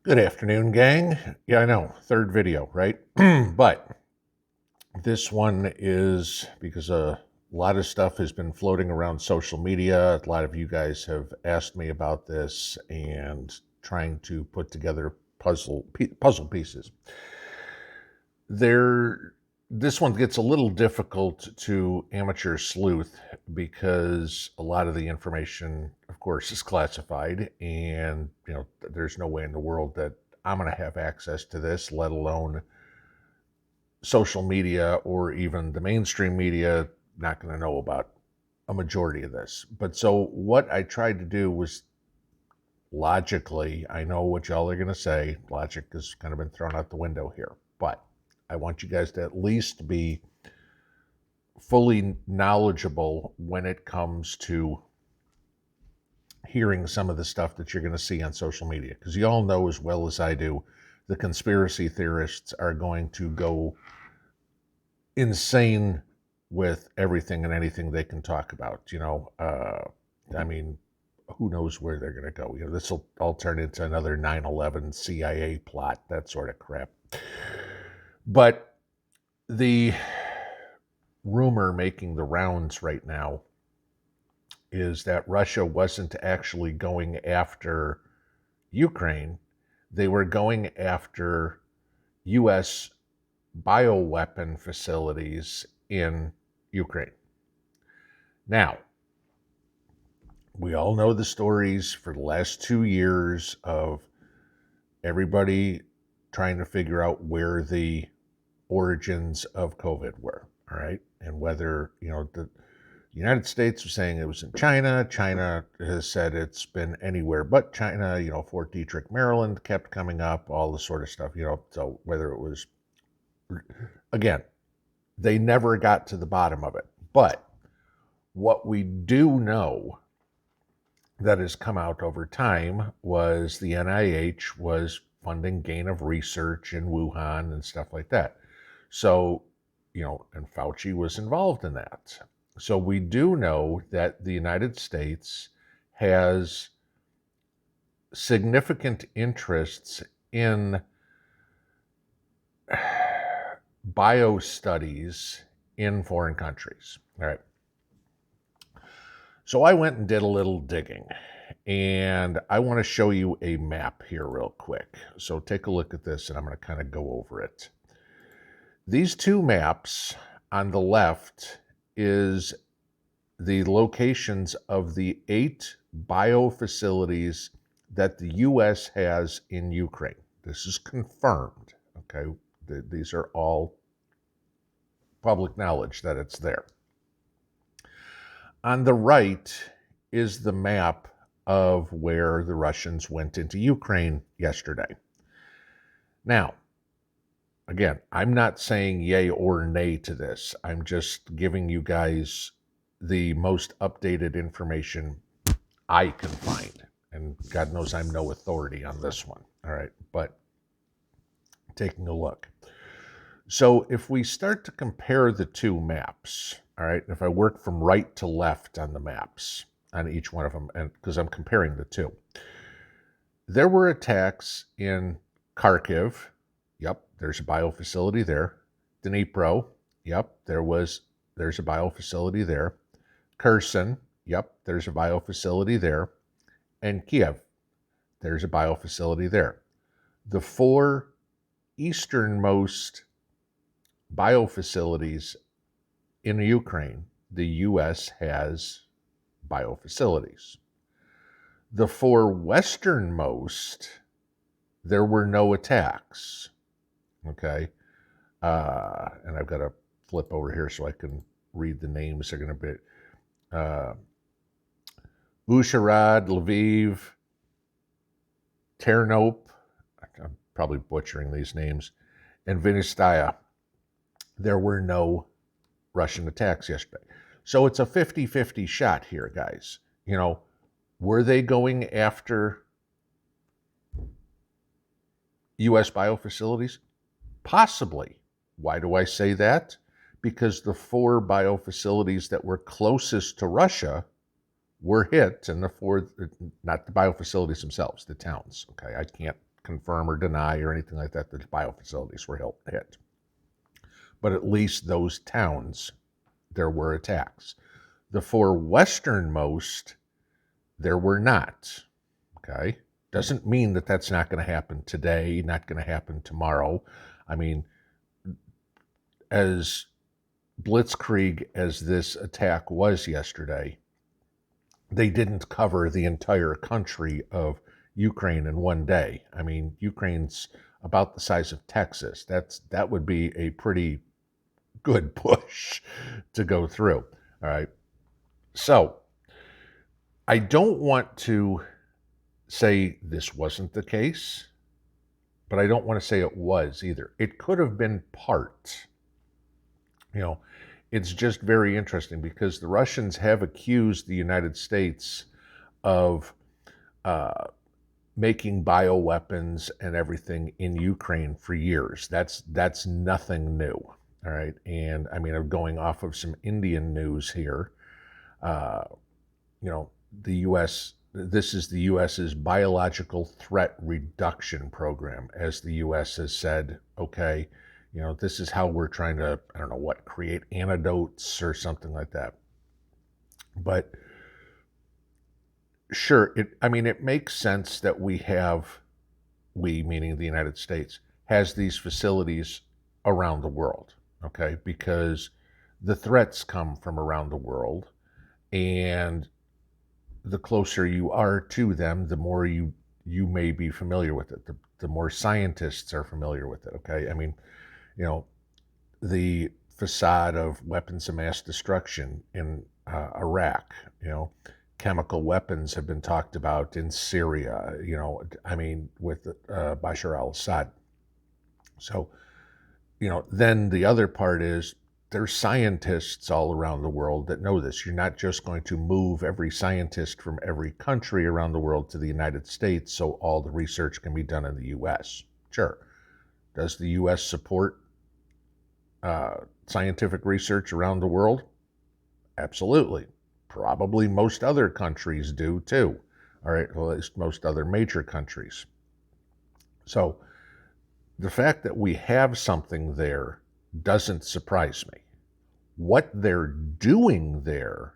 Good afternoon, gang. Yeah, I know, third video, right? But this one is because a lot of stuff has been floating around social media. A lot of you guys have asked me about this and trying to put together puzzle pieces. This one gets a little difficult to amateur sleuth because a lot of the information, of course, is classified, and there's no way in the world that I'm going to have access to this, let alone social media or even the mainstream media. Not going to know about a majority of this. But so what I tried to do was logically, I know what y'all are going to say. Logic has kind of been thrown out the window here, but I want you guys to at least be fully knowledgeable when it comes to hearing some of the stuff that you're going to see on social media. Because you all know as well as I do, the conspiracy theorists are going to go insane with everything and anything they can talk about. I mean, who knows where they're going to go. This will all turn into another 9/11 CIA plot, that sort of crap. But the rumor making the rounds right now is that Russia wasn't actually going after Ukraine. They were going after U.S. bioweapon facilities in Ukraine. Now, we all know the stories for the last 2 years of everybody trying to figure out where the origins of COVID were, all right? And whether, the United States was saying it was in China. China has said it's been anywhere but China. Fort Detrick, Maryland kept coming up, all this sort of stuff, so whether it was, again, they never got to the bottom of it. But what we do know that has come out over time was the NIH was funding gain of research in Wuhan and stuff like that. So, and Fauci was involved in that. So we do know that the United States has significant interests in bio studies in foreign countries. All right. So I went and did a little digging, and I want to show you a map here real quick. So take a look at this, and I'm going to kind of go over it. These two maps on the left is the locations of the 8 bio facilities that the U.S. has in Ukraine. This is confirmed, okay? These are all public knowledge that it's there. On the right is the map of where the Russians went into Ukraine yesterday. Now, again, I'm not saying yay or nay to this. I'm just giving you guys the most updated information I can find. And God knows I'm no authority on this one. All right. But taking a look. So if we start to compare the two maps, all right, if I work from right to left on the maps, on each one of them, and because I'm comparing the two, there were attacks in Kharkiv. Yep, there's a bio facility there. Dnipro. Yep, there's a bio facility there. Kherson. Yep, there's a bio facility there. And Kiev. There's a bio facility there. The 4 easternmost bio facilities in Ukraine, the U.S. has bio facilities. The 4 westernmost, there were no attacks. Okay. And I've got to flip over here so I can read the names. They're going to be Uzhhorod, Lviv, Ternop, I'm probably butchering these names, and Vinnytsia. There were no Russian attacks yesterday. So it's a 50-50 shot here, guys. Were they going after U.S. biofacilities? Possibly. Why do I say that? Because the 4 biofacilities that were closest to Russia were hit, and the 4, not the biofacilities themselves, the towns. Okay, I can't confirm or deny or anything like that that biofacilities were hit. But at least those towns, there were attacks. The four westernmost, there were not. Okay? Doesn't mean that that's not going to happen today, not going to happen tomorrow. I mean, as blitzkrieg as this attack was yesterday, they didn't cover the entire country of Ukraine in one day. I mean, Ukraine's about the size of Texas. That would be a pretty good push to go through. All right. So I don't want to say this wasn't the case, but I don't want to say it was either. It could have been part. It's just very interesting because the Russians have accused the United States of making bioweapons and everything in Ukraine for years. That's nothing new. All right. And I mean, I'm going off of some Indian news here. The U.S., this is the U.S.'s biological threat reduction program, as the U.S. has said, okay, this is how we're trying to, I don't know what, create antidotes or something like that. But sure, it makes sense that we meaning the United States, has these facilities around the world, okay? Because the threats come from around the world, and the closer you are to them, the more you may be familiar with it. The more scientists are familiar with it, okay? I mean, the facade of weapons of mass destruction in Iraq, chemical weapons have been talked about in Syria, with Bashar al-Assad. So, then the other part is there's scientists all around the world that know this. You're not just going to move every scientist from every country around the world to the United States so all the research can be done in the U.S. Sure. Does the U.S. support scientific research around the world? Absolutely. Probably most other countries do too. All right, well, at least most other major countries. So the fact that we have something there doesn't surprise me. What they're doing there,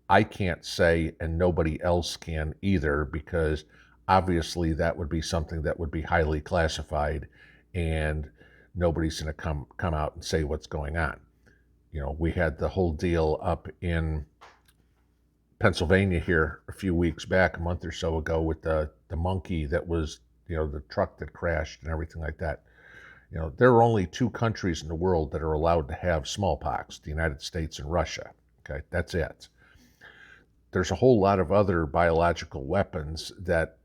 I can't say, and nobody else can either, because obviously that would be something that would be highly classified, and nobody's going to come out and say what's going on. We had the whole deal up in Pennsylvania here a few weeks back, a month or so ago, with the monkey that was, the truck that crashed and everything like that. There are only two countries in the world that are allowed to have smallpox, the United States and Russia. Okay, that's it. There's a whole lot of other biological weapons that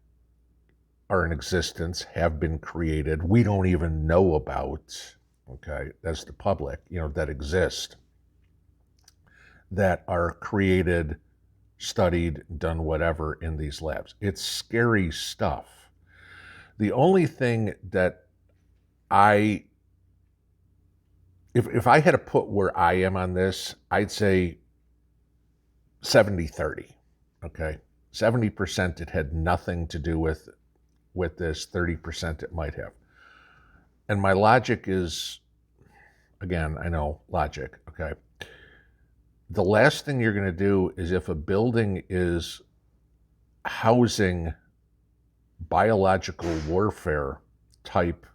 are in existence, have been created, we don't even know about, okay, as the public, that exist, that are created, studied, done whatever in these labs. It's scary stuff. The only thing that if I had to put where I am on this, I'd say 70-30, okay? 70% it had nothing to do with this, 30% it might have. And my logic is, again, I know logic, okay? The last thing you're going to do is, if a building is housing biological warfare type,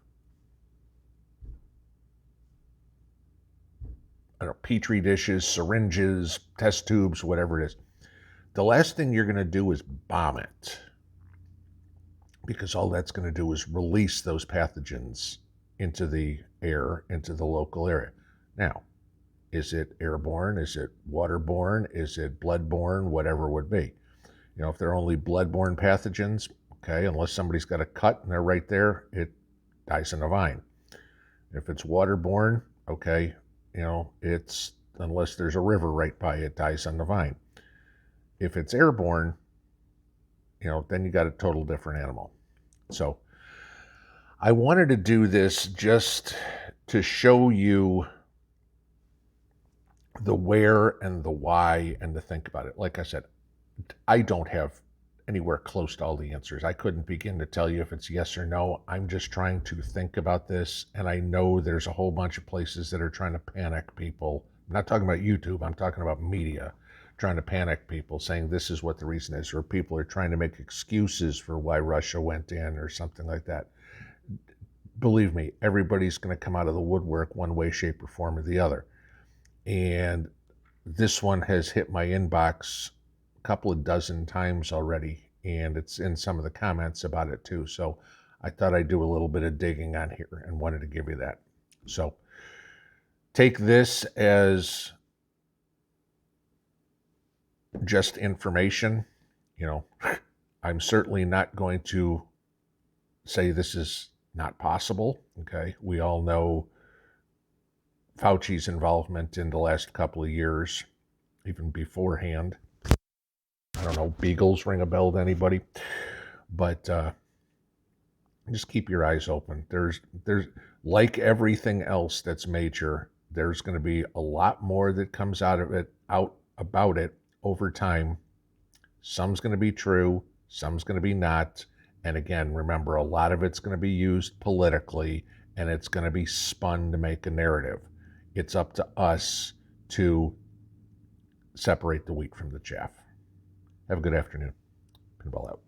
petri dishes, syringes, test tubes, whatever it is, the last thing you're going to do is bomb it, because all that's going to do is release those pathogens into the air, into the local area. Now, is it airborne? Is it waterborne? Is it bloodborne? Whatever it would be. If they're only bloodborne pathogens, okay, unless somebody's got a cut and they're right there, it dies in a vine. If it's waterborne, okay, it's, unless there's a river right by it, dies on the vine. If it's airborne, then you got a total different animal. So I wanted to do this just to show you the where and the why, and to think about it. Like I said, I don't have anywhere close to all the answers. I couldn't begin to tell you if it's yes or no. I'm just trying to think about this, and I know there's a whole bunch of places that are trying to panic people. I'm not talking about YouTube, I'm talking about media, trying to panic people, saying this is what the reason is, or people are trying to make excuses for why Russia went in or something like that. Believe me, everybody's going to come out of the woodwork one way, shape, or form or the other. And this one has hit my inbox a couple of dozen times already, and it's in some of the comments about it too. So I thought I'd do a little bit of digging on here and wanted to give you that. So take this as just information. You know, I'm certainly not going to say this is not possible. Okay. We all know Fauci's involvement in the last couple of years, even beforehand. I don't know, Beagles ring a bell to anybody? But just keep your eyes open. There's like everything else that's major, there's going to be a lot more that comes out about it over time. Some's going to be true, some's going to be not. And again, remember, a lot of it's going to be used politically, and it's going to be spun to make a narrative. It's up to us to separate the wheat from the chaff. Have a good afternoon. Pinball out.